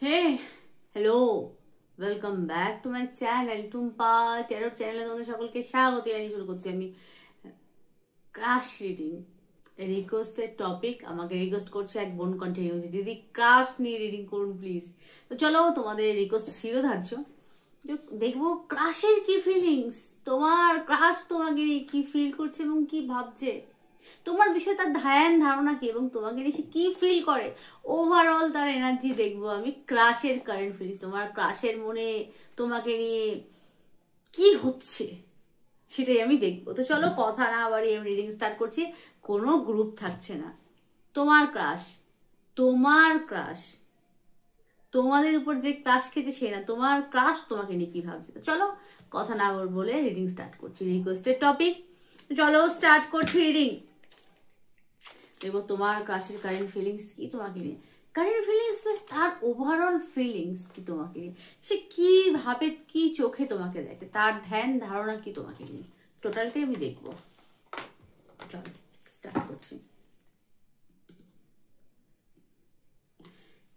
Hey, hello, welcome back to my channel Tumpa terror চ্যানেলে তোমাদের সকলকে স্বাগত জানিয়ে শুরু করছি আমি ক্রাশ রিডিং রিকোয়েস্টেড টপিক। আমাকে রিকোয়েস্ট করছে এক বোন কন্টিনিউস, দিদি ক্রাশ নিয়ে রিডিং করুন প্লিজ। তো চলো তোমাদের রিকোয়েস্ট শিরোধার্য দেখবো ক্রাশের কি ফিলিংস, তোমার ক্রাশ তোমাকে নিয়ে কি ফিল করছে এবং কি ভাবছে, তোমার বিষয়ে তার ধারণা কি এবং তোমাকে নিয়ে সে কি ফিল করে, ওভারঅল তার এনার্জি দেখবো আমি। ক্রাশের কারেন্ট ফিলিংস, তোমার ক্রাশের মনে তোমাকে নিয়ে কি হচ্ছে সেটাই আমি দেখবো। তো চলো কথা না বাড়িয়ে আমি রিডিং স্টার্ট করছি। কোনো গ্রুপ থাকছে না। তোমার ক্রাশ, তোমার ক্রাশ, তোমাদের উপর যে ক্রাশ খেয়েছে সে না, তোমার ক্রাশ তোমাকে নিয়ে কি ভাবছে। তো চলো কথা না বলে রিডিং স্টার্ট করছি। রিকোয়েস্টেড টপিক, চলো স্টার্ট করছি রিডিং। দেখবো তোমার ক্রাশের কারেন্ট ফিলিংস কি তোমাকে নিয়ে, কারেন্ট ফিলিংস প্লাস তার ওভারঅল ফিলিংস কি তোমাকে নিয়ে, সে কি ভাবে, কি চোখে তোমাকে দেখে, তার ধারণা কি তোমাকে নিয়ে, টোটালটাই আমি দেখবো। চলো স্টার্ট করছি।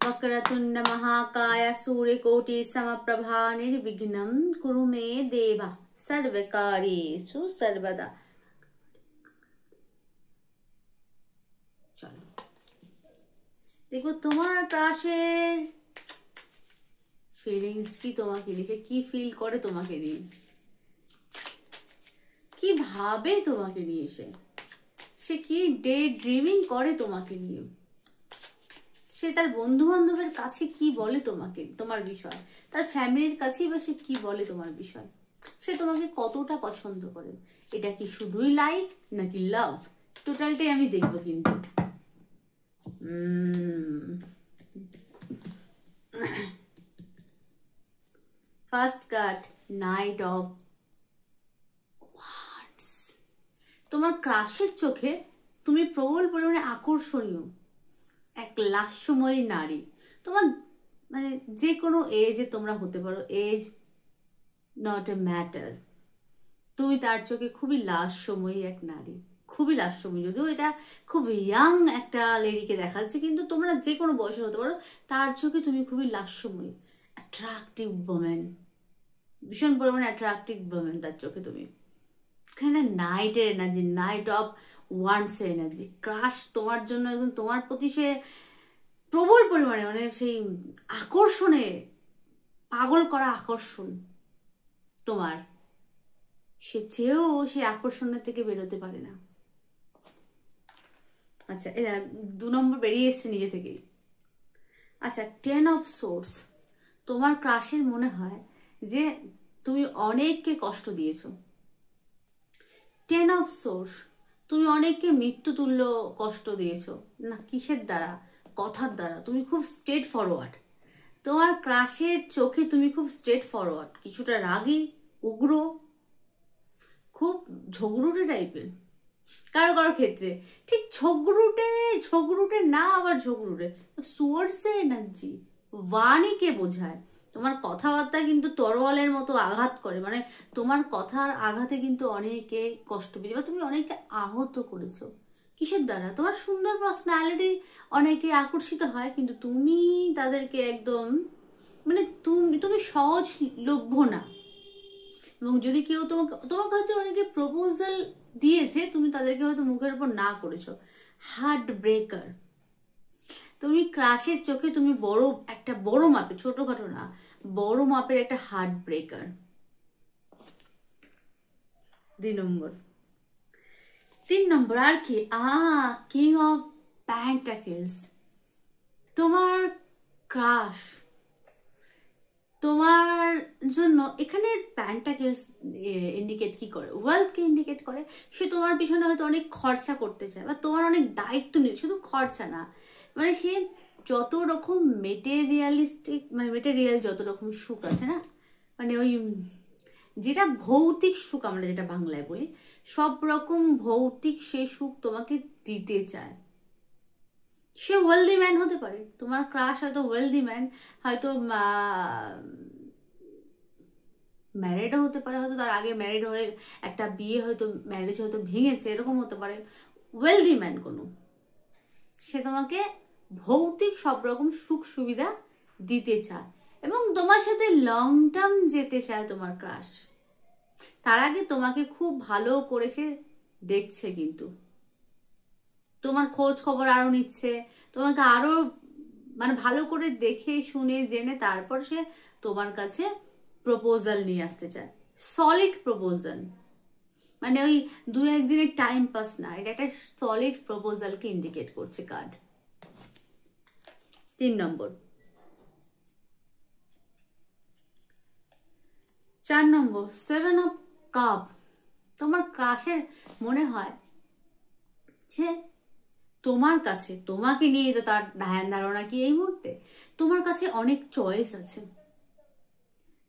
वक्रतुंड महाकाय सूर्यकोटि समप्रभा निर्विघ्नं कुरु मे देवा सर्वकार्येषु सर्वदा। চলো দেখো তোমার ক্রাশের ফিলিংস কি তোমাকে নিয়ে, সে কি ফিল করে তোমাকে নিয়ে, কি ভাবে তোমাকে নিয়ে, সে কি ডে ড্রিমিং করে তোমাকে নিয়ে, সে তার বন্ধু বান্ধবের কাছে কি বলে তোমাকে, তোমার বিষয়, তার ফ্যামিলির কাছেই বা সে কি বলে তোমার বিষয়, সে তোমাকে কতটা পছন্দ করে, এটা কি শুধুই লাইক নাকি লাভ, টোটালটাই আমি দেখবো। কিন্তু first card night of wands. তোমার ক্রাশের চোখে তুমি প্রবল পরিমাণে আকর্ষণীয় এক লাস্যময়ী নারী। তোমার মানে যে কোনো এজে তোমরা হতে পারো, এজ নট এ ম্যাটার। তুমি তার চোখে খুবই লাস্যময়ী এক নারী, খুবই লাস্যময়ী। যদিও এটা খুব ইয়াং একটা লেডিকে দেখাচ্ছে, কিন্তু তোমরা যে কোনো বয়সে হতে পারো, তার চোখে তুমি খুবই লাস্যময়ী, অ্যাট্রাকটিভ ওমেন, ভীষণ পরিমাণে অ্যাট্রাকটিভ ওমেন তার চোখে তুমি। এখানে নাইটের এনার্জি, নাইট অফ ওয়ান্ডসের এনার্জি। ক্রাশ তোমার জন্য একদম তোমার প্রতি সে প্রবল পরিমাণে, মানে সেই আকর্ষণে, পাগল করা আকর্ষণ তোমার, সে চেয়েও সে আকর্ষণের থেকে বেরোতে পারে না। আচ্ছা, 2 নম্বর বেরিয়ে এসছে নিজে থেকেই। আচ্ছা, 10 অফ সোর্স। তোমার ক্রাশের মনে হয় যে তুমি অনেককে কষ্ট দিয়েছো। 10 অফ সোর্স, তুমি অনেককে মৃত্যুতুল্য কষ্ট দিয়েছো। না কিসের দ্বারা? কথার দ্বারা। তুমি খুব স্ট্রেট ফরওয়ার্ড, তোমার ক্রাশের চোখে তুমি খুব স্ট্রেট ফরওয়ার্ড, কিছুটা রাগী, উগ্র, খুব ঝগড়ুটে টাইপের কারো কারো ক্ষেত্রে। ঠিক ঝগড়ুটে না, আবার ঝগড়ুটে সুয়ার্ডসের এনার্জি, বাণীকে বোঝায়। তোমার কথাবার্তা কিন্তু তরোয়ালের মতো আঘাত করে, মানে তোমার কথার আঘাতে কিন্তু অনেকে কষ্ট পেয়েছে বা তুমি অনেকে আহত করেছো। কিসের দ্বারা? তোমার সুন্দর পার্সোনালিটি অনেকে আকর্ষিত হয়, কিন্তু তুমি তাদেরকে একদম, মানে তুমি সহজলভ্য না। এবং যদি কেউ তোমাকে হয়তো অনেকে প্রপোজাল দিয়েছে, তুমি তাদেরকে হয়তো মুখের উপর না করেছো। Heart breaker. তুমি ক্রাশের চোখে তুমি একটা বড় মাপের, ছোটখাটো না, বড় মাপের একটা হার্ট ব্রেকার। 3 নম্বর আর কি, কিং অফ পেন্টাকেলস। তোমার ক্রাশ তোমার জন্য এখানে পেন্টাকেলস ইন্ডিকেট কি করে? ওয়েলথকে ইন্ডিকেট করে। সে তোমার পিছনে হয়তো অনেক খরচা করতে চায় বা তোমার অনেক দায়িত্ব নিয়ে, শুধু খরচা না, মানে সে যত রকম মেটেরিয়ালিস্টিক, মানে মেটেরিয়াল যত রকম সুখ আছে না, মানে ওই যেটা ভৌতিক সুখ আমরা যেটা বাংলায় বলি, সব রকম ভৌতিক সে সুখ তোমাকে দিতে চায়। সে ওয়েলদি ম্যান হতে পারে, তোমার ক্রাশ হয়তো ওয়েলদি ম্যান, হয়তো ম্যারিডও হতে পারে, হয়তো তার আগে ম্যারিড হয়ে একটা বিয়ে, হয়তো ম্যারেজ হয়তো ভেঙেছে, এরকম হতে পারে। ওয়েলদি ম্যান কোনো, সে তোমাকে ভৌতিক সব রকম সুখ সুবিধা দিতে চায় এবং তোমার সাথে লং টার্ম যেতে চায় তোমার ক্রাশ। তার আগে তোমাকে খুব ভালো করে সে দেখছে, কিন্তু তোমার খোঁজ খবর আরো নিচ্ছে, তোমাকে আরো মানে ভালো করে দেখে শুনে জেনে তারপর সে তোমার কাছে প্রপোজাল নিয়ে আসতে চায়। সলিড প্রপোজাল, মানে ওই 2-1 দিনের টাইম পাস না, এটা একটা সলিড প্রপোজালকে ইন্ডিকেট করছে card. 3 number. 4 number 7 of cup. তোমার ক্রাশের মনে হয় যে তোমার কাছে, তোমাকে নিয়ে তো তার ধ্যান ধারণা কি এই মুহূর্তে, তোমার কাছে অনেক চয়েস আছে।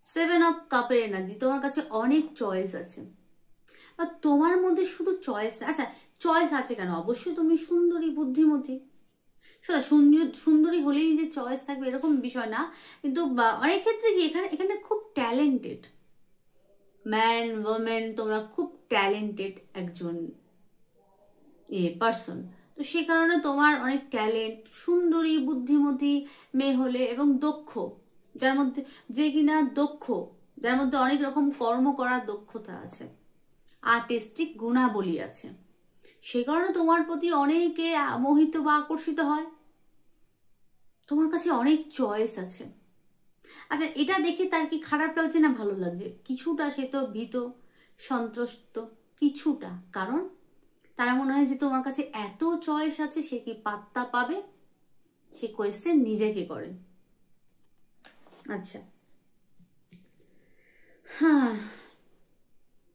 7 অফ কাপের এনার্জি, তোমার কাছে অনেক চয়েস আছে। আর তোমার মধ্যে শুধু চয়েস, আচ্ছা চয়েস আছে কেন, অবশ্যই তুমি সুন্দরী বুদ্ধিমতী, সুন্দরী হলেই যে চয়েস থাকবে এরকম বিষয় না, কিন্তু অনেক ক্ষেত্রে কি এখানে খুব ট্যালেন্টেড ম্যান ওমেন, তোমরা খুব ট্যালেন্টেড একজন পার্সন। তো সে কারণে তোমার অনেক ট্যালেন্ট, সুন্দরী বুদ্ধিমতী মেয়ে হলে এবং দক্ষ, যার মধ্যে যে কিনা দক্ষ, যার মধ্যে অনেক রকম কর্ম করার দক্ষতা আছে, আর্টিস্টিক গুণাবলী আছে, সে কারণে তোমার প্রতি অনেকে মোহিত বা আকর্ষিত হয়। তোমার কাছে অনেক চয়েস আছে। আচ্ছা এটা দেখে তার কি খারাপ লাগছে না ভালো লাগছে? কিছুটা সে তো ভীত সন্ত্রস্ত কিছুটা, কারণ তারা মনে হয় যে তোমার কাছে এত চয়েস আছে সে কি পাত্তা পাবে, সে কোয়েশ্চেন নিজেকে করে। আচ্ছা হ্যাঁ,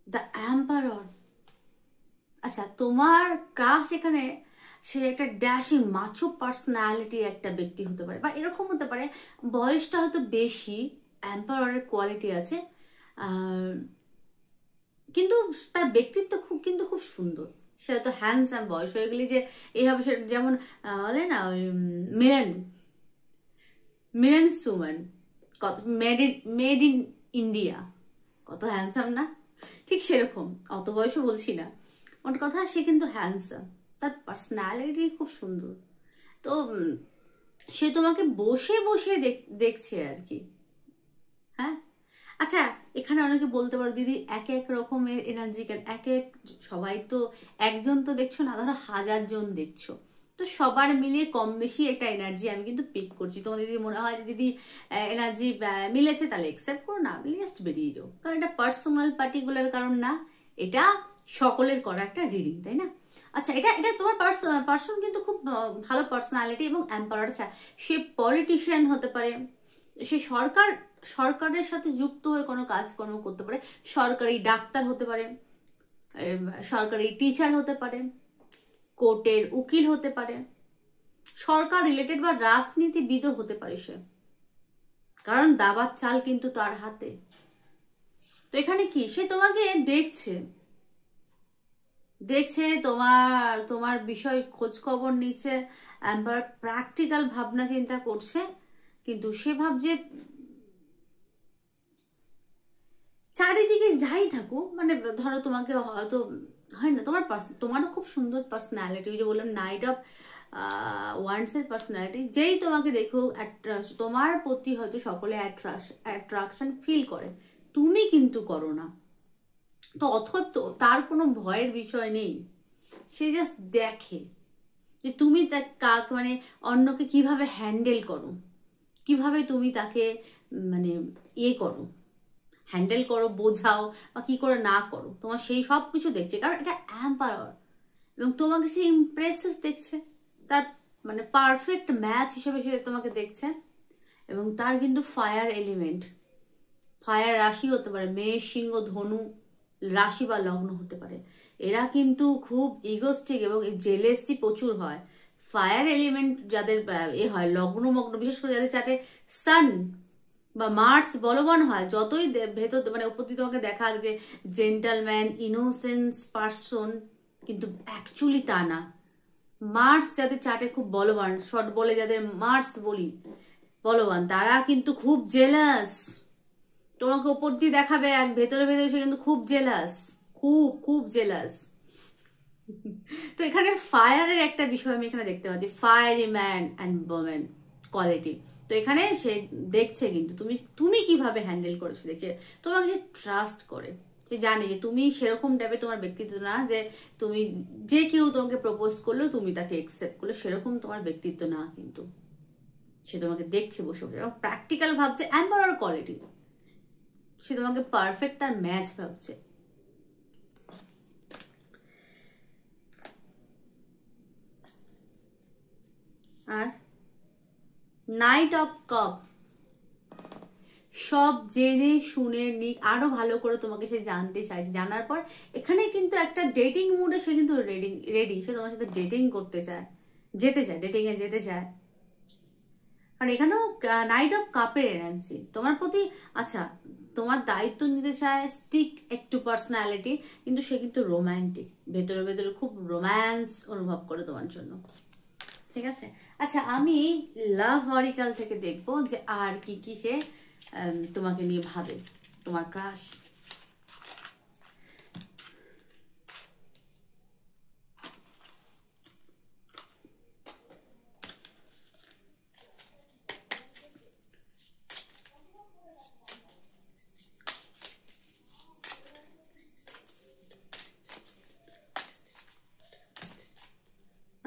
দ্য এম্পারর। আচ্ছা তোমার ক্রাশ এখানে সে একটা ড্যাশিং মাচো পার্সোনালিটি একটা ব্যক্তি হতে পারে, বা এরকম হতে পারে বয়সটা হয়তো বেশি, এম্পাররের কোয়ালিটি আছে, কিন্তু তার ব্যক্তিত্ব খুব সুন্দর। সে হয়তো হ্যান্ডসাম, বয়স হয়ে গেলে যে এইভাবে, যেমন বলে না ওই মিলেন সুম্যান, কত মেড ইন ইন্ডিয়া, কত হ্যান্ডসাম না, ঠিক সেরকম, অত বয়সও বলছি না, ওর কথা সে কিন্তু হ্যান্ডসাম, তার পার্সোনালিটি খুব সুন্দর। তো সে তোমাকে বসে বসে দেখছে আর কি। হ্যাঁ আচ্ছা, এখানে অনেকে বলতে পারো দিদি এক এক রকমের এনার্জি কেন, সবাই তো একজন তো দেখছো না, ধরো 1000 জন দেখছো, তো সবার মিলিয়ে কম বেশি একটা এনার্জি আমি কিন্তু পিক করছি। তোমাদের যদি মনে হয় যে দিদি এনার্জি মিলেছে তাহলে অ্যাকসেপ্ট করো, না মিলে জাস্ট বেরিয়ে যাও, কারণ এটা পার্সোনাল পার্টিকুলার কারণ না, এটা সকলের করা একটা রিডিং, তাই না? আচ্ছা এটা তোমার পার্সন কিন্তু খুব ভালো পার্সোনালিটি এবং এম্পাওয়ার। আচ্ছা সে পলিটিশিয়ান হতে পারে, সে সরকারের সাথে যুক্ত হয়ে কোনো কাজকর্ম করতে পারে, সরকারি ডাক্তার হতে পারে, সরকারি টিচার হতে পারে, কোর্টের উকিল হতে পারে, সরকার রিলেটেড বা রাজনীতিবিদও হতে পারে সে, কারণ দাবার চাল কিন্তু তার হাতে। তো এখানে কি সে তোমাকে দেখছে তোমার বিষয় খোঁজ খবর নিচ্ছে, প্র্যাকটিক্যাল ভাবনা চিন্তা করছে, কিন্তু সে ভাবছে চারিদিকে যাই থাকুক, মানে ধরো তোমাকে হয়তো হয় না, তোমারও খুব সুন্দর পার্সোনালিটি, ওই যে বললাম নাইট অফ ওয়ান্ডস এর পার্সোনালিটি, যেই তোমাকে দেখুক তোমার প্রতি হয়তো সকলে অ্যাট্রাকশন ফিল করে, তুমি কিন্তু করো না, তো অথবা তার কোনো ভয়ের বিষয় নেই, সে জাস্ট দেখে যে তুমি মানে অন্যকে কিভাবে হ্যান্ডেল করো, কিভাবে তুমি তাকে মানে করো, হ্যান্ডেল করো, বোঝাও বা কি করে না করো, তোমার সেই সব কিছু দেখছে, কারণ এটা এম্পায়ার এবং তোমাকে সে ইমপ্রেসেস দেখছে, তার মানে পারফেক্ট ম্যাচ হিসেবে সে তোমাকে দেখছে। এবং তার কিন্তু ফায়ার এলিমেন্ট, ফায়ার রাশি হতে পারে, মেষ, সিংহ, ধনু রাশি বা লগ্ন হতে পারে, এরা কিন্তু খুব ইগোস্টিক এবং জেলেসি প্রচুর হয়। ফায়ার এলিমেন্ট যাদের হয় লগ্ন মগ্ন, বিশেষ করে যাদের চার্টে সান বা মার্স বলবান হয়, যতই ভেতর মানে উপর দিয়ে তোমাকে দেখা যে জেন্টালম্যান ইনোসেন্স পার্সন, কিন্তু অ্যাকচুয়ালি তা না। মার্স যাদের চার্টে খুব বলবান, শর্ট বলে যাদের মার্স বলি বলবান, তারা কিন্তু খুব জেলাস, তোমাকে উপর দিয়ে দেখাবে এক, ভেতরে ভেতরে সে কিন্তু খুব জেলাস, খুব জেলাস। তো এখানে ফায়ারের একটা বিষয় আমি এখানে দেখতে পাচ্ছি, fiery man and woman quality. তো তো এখানে সে দেখছে কিন্তু তুমি কিভাবে হ্যান্ডেল করেছো, দেখছে তোমাকে ট্রাস্ট করে, সে জানে যে তুমি সেরকম টাইপের তোমার ব্যক্তিত্ব না যে তুমি যে কেউ তোমাকে প্রপোজ করলো তুমি তাকে একসেপ্ট করলে, সেরকম তোমার ব্যক্তিত্ব না কিন্তু। সে তোমাকে দেখছে বসে বসে এবং প্র্যাকটিক্যাল ভাবছে এম্পাওয়ার কোয়ালিটি, সে তোমাকে পারফেক্ট আর ম্যাচ ভাবছে। আর নাইট অফ কাপ, সব জেনে শুনে আরো ভালো করে তোমাকে সে জানতে চাইছে, জানার পর এখানে কিন্তু একটা ডেটিং মুডে সে কিন্তু রেডি, সে তোমার সাথে ডেটিং করতে চায়, যেতে চায়, ডেটিং এ যেতে চায়। আর এখানেও নাইট অফ কাপের এনার্জি তোমার প্রতি, আচ্ছা তোমার দায়িত্ব নিতে চায়, স্টিক একটু পার্সোনালিটি, কিন্তু সে কিন্তু রোম্যান্টিক, ভেতরে ভেতরে খুব রোম্যান্স অনুভব করে তোমার জন্য, ঠিক আছে। আচ্ছা আমি লাভ অরিকাল থেকে দেখবো যে আর কি কি সে তোমাকে নিয়ে ভাবে, তোমার ক্রাশ।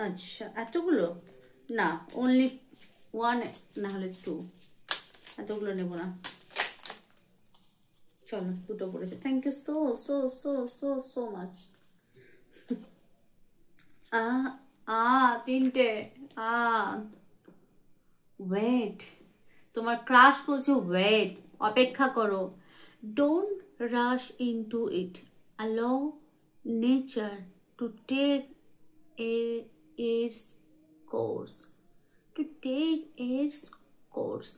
আচ্ছা এতগুলো না, অনলি ওয়ান, না হলে টু, এতগুলো নেব না, চলো দুটো পড়েছে। Thank you so so so so so much. তিনটে। ওয়েট, তোমার ক্রাশ বলছে ওয়েট, অপেক্ষা করো। Don't rush into it, allow nature to take its course, to take its course,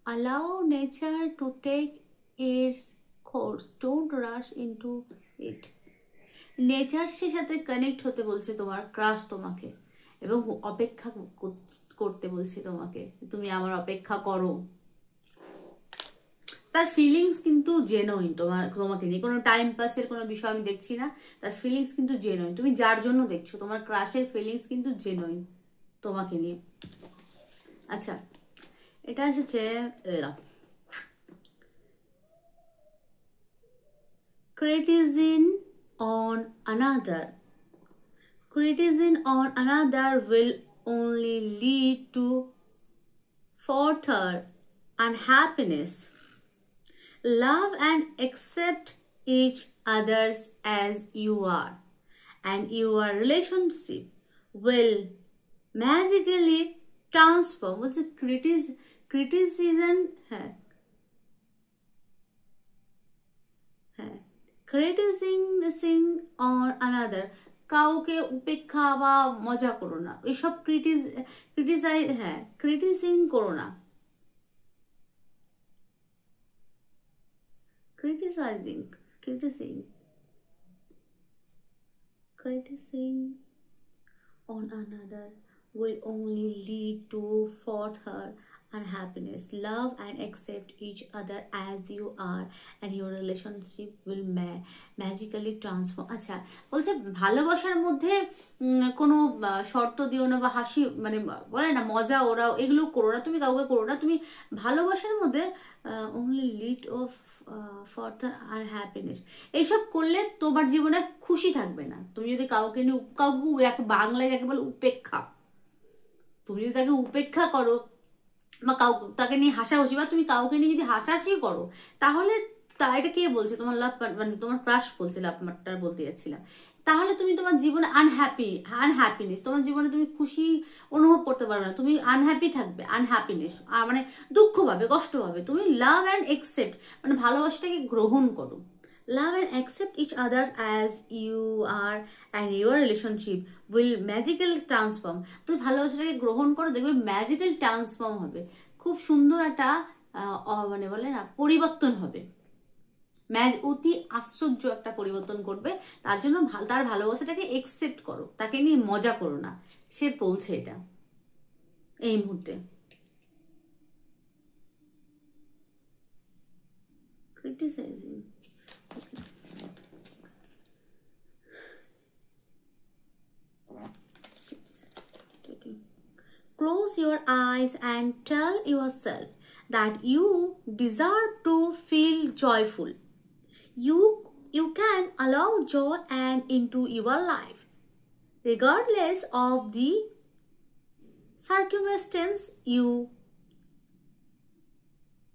allow nature to take its course, don't rush into it. Nature সাথে connect হতে বলছে তোমার crush তোমাকে, এবং অপেক্ষা করতে বলছে তোমাকে, তুমি আমার অপেক্ষা করো। তার ফিলিংস কিন্তু জেনুইন তোমাকে নিয়ে, কোনো টাইম পাসের কোনো বিষয় আমি দেখছি না, তার ফিলিংস কিন্তু জেনুইন, তুমি যার জন্য দেখছো তোমার ক্রাশের ফিলিংস কিন্তু জেনুইন তোমাকে নিয়ে। আচ্ছা এটা এসেছে criticism on another, criticism on another will only lead to further unhappiness. Love and accept each others as you are, and your relationship will magically transform. What's a criticism? Criticizing on another, কাউকে উপেক্ষা বা মজা করো না, এইসব criticising করো না, criticizing on another will only lead to further unhappiness. Love and accept each other as you are, and your relationship will magically transform. আচ্ছা বলছে ভালোবাসার মধ্যে কোনো শর্ত দিও না বা হাসি, মানে বলে না মজা ওরাও, এগুলো করো না, তুমি কাউকে করো না, তুমি ভালোবাসার মধ্যে only lead of further unhappiness, এইসব করলে তোমার জীবনে খুশি থাকবে না। তুমি যদি কাউকে নিয়ে কাউকে বাংলায় যাকে বলে উপেক্ষা, তুমি যদি তাকে উপেক্ষা করো বা তাকে নিয়ে হাসাহাসি, বা তুমি কাউকে নিয়ে যদি হাসাহাসি করো, তাহলে এটা কে বলছে, তোমার লাভ মানে তোমার ক্রাশ বলছে, লাভ ম্যাটার বলতে যাচ্ছিলাম, তাহলে তুমি তোমার জীবনে আনহ্যাপিনেস, তোমার জীবনে তুমি খুশি অনুভব করতে পারবে না, তুমি আনহ্যাপি থাকবে, আনহ্যাপিনেস মানে দুঃখ পাবে, কষ্ট পাবে। তুমি লাভ অ্যান্ড অ্যাকসেপ্ট মানে ভালোবাসাটাকে গ্রহণ করো, love and accept each other as you are, and your relationship will magically transform. তুমি ভালোবাসাটাকে গ্রহণ করো, দেখবে ম্যাজিক্যাল ট্রান্সফর্ম হবে, খুব সুন্দর একটা মানে বলে না পরিবর্তন হবে, অতি আশ্চর্য একটা পরিবর্তন করবে। তার জন্য তার ভালোবাসাটাকে একসেপ্ট করো, তাকে নিয়ে মজা করো না, সে বলছে এটা এই মুহূর্তে। Criticising, close your eyes and tell yourself that you deserve to feel joyful. You can allow joy and into your life, regardless of the circumstance you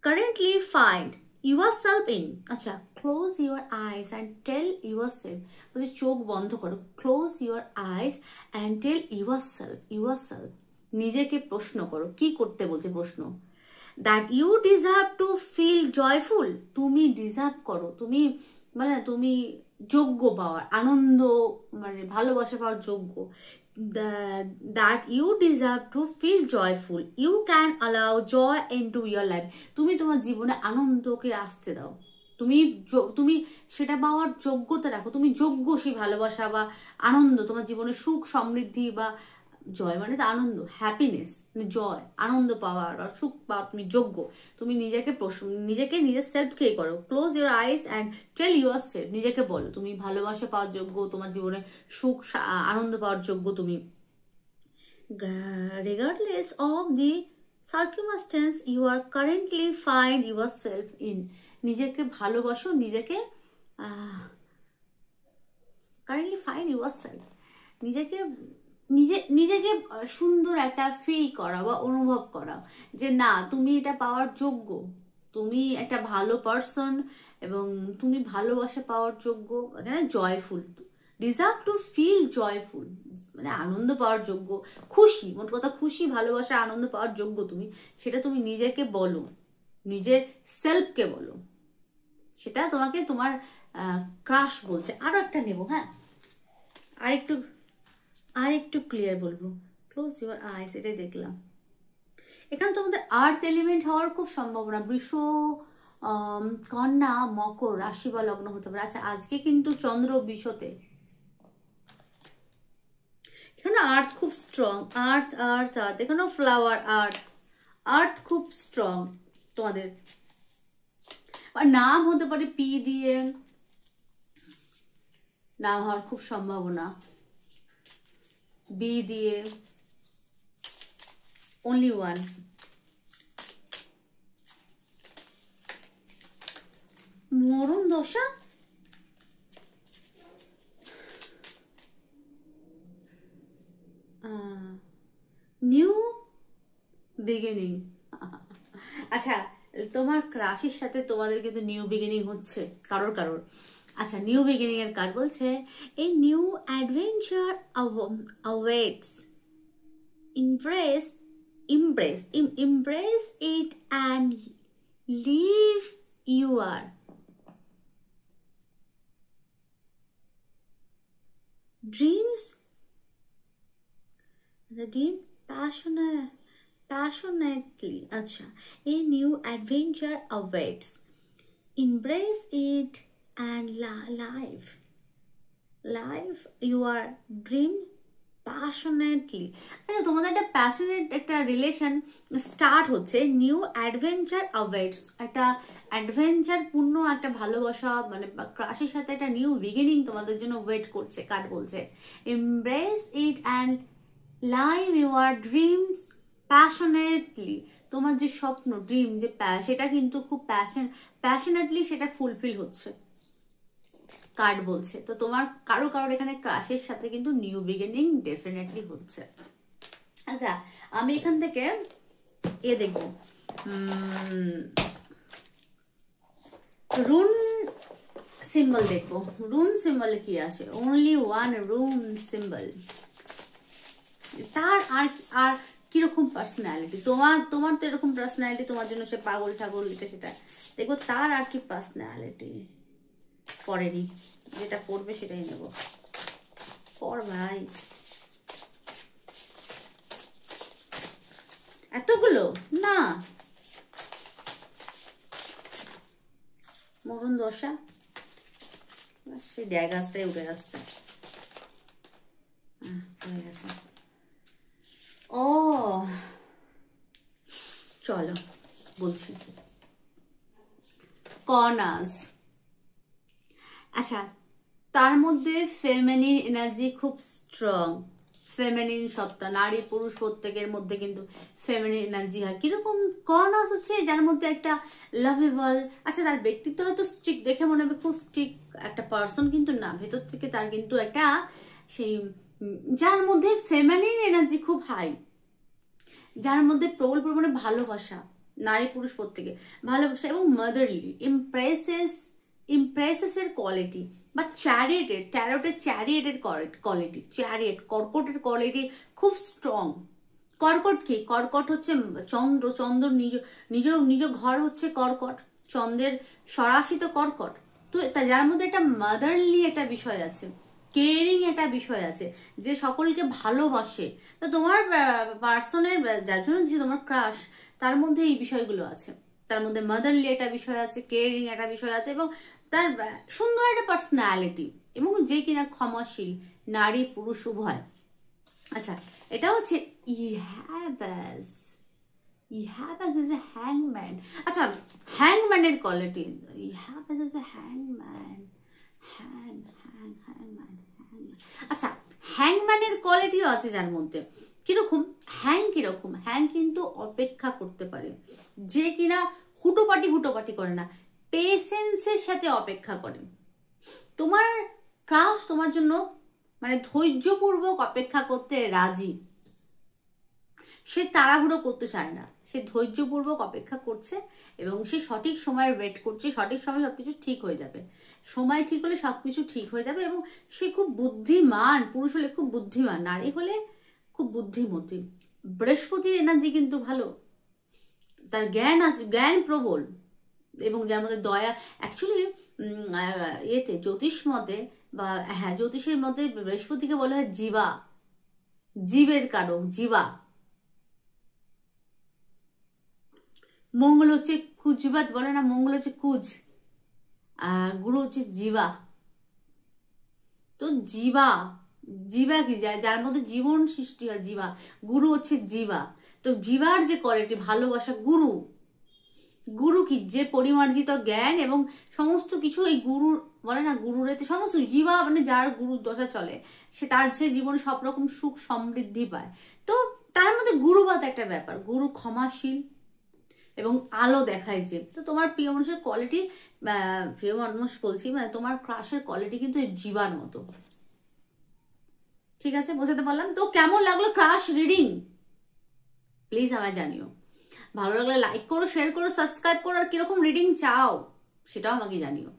currently find yourself in. আচ্ছা, close your eyes and tell yourself, বলছি চোখ বন্ধ করো, close your eyes and tell yourself, নিজেকে প্রশ্ন করো, কি করতে বলছে প্রশ্ন, that you deserve to feel joyful, তুমি ডিজার্ভ করো, তুমি মানে তুমি যোগ্য পাওয়ার, আনন্দ মানে ভালোবাসা পাওয়ার যোগ্য, that you deserve to feel joyful, you can allow joy into your life, তুমি তোমার জীবনে আনন্দকে আসতে দাও, তুমি সেটা পাওয়ার যোগ্যতা রাখো, তুমি যোগ্য সেই ভালোবাসা বা আনন্দ, তোমার জীবনে সুখ সমৃদ্ধি বা জয় মানে তো আনন্দ, হ্যাপিনেস মানে জয় আনন্দ পাওয়ার বা সুখ পাওয়ার তুমি যোগ্য, তুমি নিজেকে নিজের সেলফকে করো, close your eyes and tell yourself, নিজেকে বলো তুমি ভালোবাসা পাওয়ার যোগ্য, তোমার জীবনে সুখ আনন্দ পাওয়ার যোগ্য তুমি, regardless of the circumstance you are currently find yourself in, নিজেকে ভালোবাসো, নিজেকে currently find yourself, নিজেকে সুন্দর একটা ফিল করা বা অনুভব করা যে না তুমি এটা পাওয়ার যোগ্য, তুমি একটা ভালো পারসন এবং তুমি ভালোবাসা পাওয়ার যোগ্য, এখানে joyful, deserve to feel joyful মানে আনন্দ পাওয়ার যোগ্য, খুশি, মোট কথা খুশি, ভালোবাসা, আনন্দ পাওয়ার যোগ্য তুমি, সেটা তুমি নিজেকে বলো, নিজের সেলফকে বলো, সেটা তোমাকে তোমার ক্রাশ বলছে। আরো একটা নেব, হ্যাঁ আরেকটু ক্লিয়ার বলবো, ক্লোজ ইউর আইস, এটাই দেখলাম। এখানে তোমাদের আর্থ এলিমেন্ট হওয়ার খুব সম্ভাবনা, বৃষ, কন্যা, মকর রাশি বা লগ্ন হতে পারে। আচ্ছা, আজকে কিন্তু চন্দ্র বিশতে, এখানে আর্থ খুব স্ট্রং, আর্থ এখানেও ফ্লাওয়ার, আর্থ খুব স্ট্রং তোমাদের, আর নাম হতে পারে পি দিয়ে, নাম হওয়ার খুব সম্ভাবনা, বি দিয়ে, only one, মরণ দশা, নিউ বিগিনিং। আচ্ছা, তোমার রাশির সাথে তোমাদের কিন্তু নিউ বিগিনিং হচ্ছে কারোর। আচ্ছা, নিউ বিগিনিং এর কার্ড বলছে a new adventure awaits, embrace it and live your dreams, the dream passionately. Acha, a new adventure awaits, embrace it and live your dream passionately. আচ্ছা, তোমাদের একটা প্যাশনেট একটা relation start হচ্ছে, new adventure অ্যাওয়েটস, একটা adventure পূর্ণ একটা ভালোবাসা মানে ক্রাশের সাথে একটা নিউ বিগিনিং তোমাদের জন্য ওয়েট করছে। কার্ড বলছে embrace it and live your dreams passionately, তোমার যে স্বপ্ন ড্রিম যে সেটা কিন্তু খুব প্যাশনেটলি সেটা ফুলফিল হচ্ছে, কার্ড বলছে। তো তোমার কারোর এখানে ক্রাশের সাথে কিন্তু নিউ বিগিনিং ডেফিনেটলি হচ্ছে। আচ্ছা, আমি এখান থেকে দেখবো রুন সিম্বল দেখবো, রুন সিম্বলে কি আসে, অনলি ওয়ান রুন সিম্বল, তার আর কিরকম পার্সোনালিটি, তোমার তো এরকম পার্সোনালিটি, তোমার জন্য সে পাগল ঠাগল এটা সেটা, দেখো তার আর কি পার্সোনালিটি। পরেরই যেটা পড়বে সেটাই নেব, পর ভাই, এতগুলো না, মরণ দশা, সেই ড্যাগাসটাই উঠে আসছে, চলে গেছে। ও চলো বলছি, কর্নার্স। আচ্ছা, তার মধ্যে ফেমিনিন এনার্জি খুব স্ট্রং, ফেমিনিন সত্তা, নারী পুরুষ প্রত্যেকের মধ্যে কিন্তু ফেমিনিন এনার্জি হয়। কিরকম কর্নাস হচ্ছে যার মধ্যে একটা লাভেবল, আচ্ছা তার ব্যক্তিত্ব হয়তো স্ট্রিক, দেখে মনে হবে খুব স্ট্রিক একটা পার্সন, কিন্তু না, ভেতর থেকে তার কিন্তু একটা সেই যার মধ্যে ফেমিনিন এনার্জি খুব হাই, যার মধ্যে প্রবল পরিমাণে ভালোবাসা, নারী পুরুষ প্রত্যেকে ভালোবাসা এবং মাদারলি ইমপ্রেসেসের কোয়ালিটি, বা ট্যারোটের চ্যারিয়েটের কোয়ালিটি, কর্কটের কোয়ালিটি খুব স্ট্রং। কর্কট কি? কর্কট হচ্ছে চন্দ্র নিজ ঘর হচ্ছে কর্কট, চন্দ্রের সরাসিত কর্কট। তো যার মধ্যে একটা মাদারলি একটা বিষয় আছে, কেয়ারিং একটা বিষয় আছে, যে সকলকে ভালোবাসে। তো তোমার পার্সনের, যার জন্য যে তোমার ক্রাশ, তার মধ্যে এই বিষয়গুলো আছে, তার মধ্যে মাদারলি একটা বিষয় আছে, কেয়ারিং একটা বিষয় আছে, এবং তার সুন্দর একটা পার্সোনালিটি, এবং যে কিনা ক্ষমাশীল, নারী পুরুষ উভয়। আচ্ছা, এটা হচ্ছে ইহাবাস ইজ এ হ্যাংম্যান। আচ্ছা, হ্যাংম্যানের কোয়ালিটি, ইহাবাস ইজ এ হ্যাংম্যান, আচ্ছা হ্যাংম্যানের কোয়ালিটিও আছে যার মধ্যে। কিরকম হ্যাং কিন্তু অপেক্ষা করতে পারে, যে কিনা হুটোপাটি করে না, পেশেন্সের সাথে অপেক্ষা করে। তোমার ক্রাশ তোমার জন্য মানে ধৈর্যপূর্বক অপেক্ষা করতে রাজি, সে তাড়াহুড়ো করতে চায় না, সে ধৈর্যপূর্বক অপেক্ষা করছে এবং সে সঠিক সময় ওয়েট করছে, সঠিক সময় সবকিছু ঠিক হয়ে যাবে, সময় ঠিক হলে সবকিছু ঠিক হয়ে যাবে। এবং সে খুব বুদ্ধিমান, পুরুষ হলে খুব বুদ্ধিমান, নারী হলে খুব বুদ্ধিমতী। বৃহস্পতির এনার্জি কিন্তু ভালো, তার জ্ঞান আছে, জ্ঞান প্রবল, এবং যার মধ্যে দয়া। অ্যাকচুয়ালি জ্যোতিষ মতে বা হ্যাঁ জ্যোতিষের মতে বৃহস্পতিকে বলা হয় জীবের কারক, জীবা। মঙ্গল হচ্ছে কুজবাত বলে না, মঙ্গল হচ্ছে কুজ, আর গুরু হচ্ছে জীবা। তো জীবা কি যায়, যার মধ্যে জীবন সৃষ্টি হয়, জীবা। গুরু হচ্ছে জীবা। তো জীবার যে কোয়ালিটি, ভালোবাসা, গুরু কি? যে পরিমার্জিত জ্ঞান এবং সমস্ত কিছু এই গুরুর বলে না, গুরুর এতে সমস্ত জীবা, মানে যার গুরুর দশা চলে, সে জীবনে সব রকম সুখ সমৃদ্ধি পায়। তো তার মধ্যে গুরুবাদ একটা ব্যাপার, গুরু ক্ষমাশীল এবং আলো দেখায় যে। তো তোমার প্রিয় মানুষের কোয়ালিটি, প্রিয় মানুষ বলছি মানে তোমার ক্রাশের কোয়ালিটি কিন্তু জীবার মতো। ঠিক আছে, বোঝাতে পারলাম? তো কেমন লাগলো ক্রাশ রিডিং প্লিজ আমায় জানিও। ভালো লাগলে লাইক করো, শেয়ার করো, সাবস্ক্রাইব করো, আর কিরকম রিডিং চাও সেটাও আমাকে জানিও।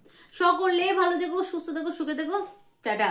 সকলে ভালো থেকো, সুস্থ থেকো, সুখে থেকো, টাটা।